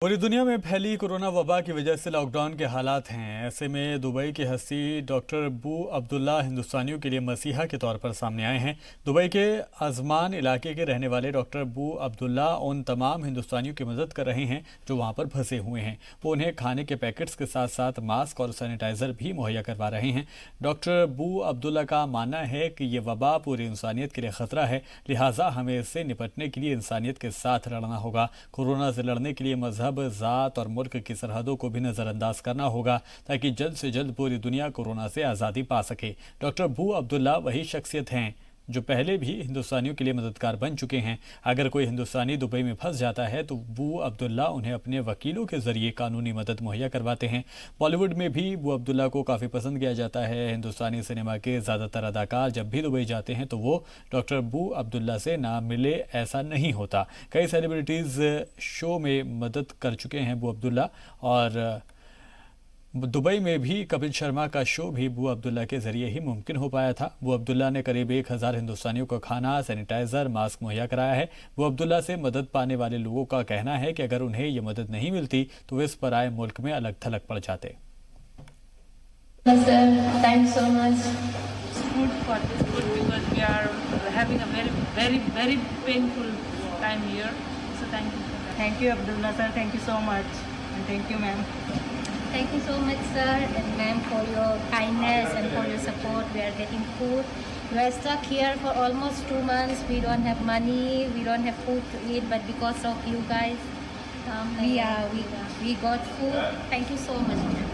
पूरी दुनिया में फैली कोरोना वबा की वजह से लॉकडाउन के हालात हैं। ऐसे में दुबई की हस्ती डॉक्टर बू अब्दुल्ला हिंदुस्तानियों के लिए मसीहा के तौर पर सामने आए हैं। दुबई के अजमान इलाके के रहने वाले डॉक्टर बू अब्दुल्ला उन तमाम हिंदुस्तानियों की मदद कर रहे हैं जो वहां पर फंसे हुए हैं। वो उन्हें खाने के पैकेट्स के साथ साथ मास्क और सैनिटाइजर भी मुहैया करवा रहे हैं। डॉक्टर बू अब्दुल्ला का मानना है कि ये वबा पूरी इंसानियत के लिए खतरा है, लिहाजा हमें इससे निपटने के लिए इंसानियत के साथ लड़ना होगा। कोरोना से लड़ने के लिए मजहब, ज़ात और मुल्क की सरहदों को भी नज़रअंदाज करना होगा ताकि जल्द से जल्द पूरी दुनिया कोरोना से आज़ादी पा सके। डॉक्टर बू अब्दुल्ला वही शख्सियत हैं जो पहले भी हिंदुस्तानियों के लिए मददगार बन चुके हैं। अगर कोई हिंदुस्तानी दुबई में फंस जाता है तो बू अब्दुल्ला उन्हें अपने वकीलों के जरिए कानूनी मदद मुहैया करवाते हैं। बॉलीवुड में भी बू अब्दुल्ला को काफ़ी पसंद किया जाता है। हिंदुस्तानी सिनेमा के ज़्यादातर अदाकार जब भी दुबई जाते हैं तो वो डॉक्टर बू अब्दुल्ला से ना मिले ऐसा नहीं होता। कई सेलिब्रिटीज़ शो में मदद कर चुके हैं बू अब्दुल्ला, और दुबई में भी कपिल शर्मा का शो भी बू अब्दुल्ला के जरिए ही मुमकिन हो पाया था। बू अब्दुल्ला ने करीब 1000 हिंदुस्तानियों को खाना, सैनिटाइजर, मास्क मुहैया कराया है। बू अब्दुल्ला से मदद पाने वाले लोगों का कहना है कि अगर उन्हें ये मदद नहीं मिलती तो वे इस पराए मुल्क में अलग थलग पड़ जाते। Thank you, Abdullah sir. Thank you so much. And thank you, ma'am. Thank you so much, sir and ma'am, for your kindness and for your support. We are getting food. We are stuck here for almost 2 months. We don't have money. We don't have food to eat. But because of you guys, we got food. Thank you so much.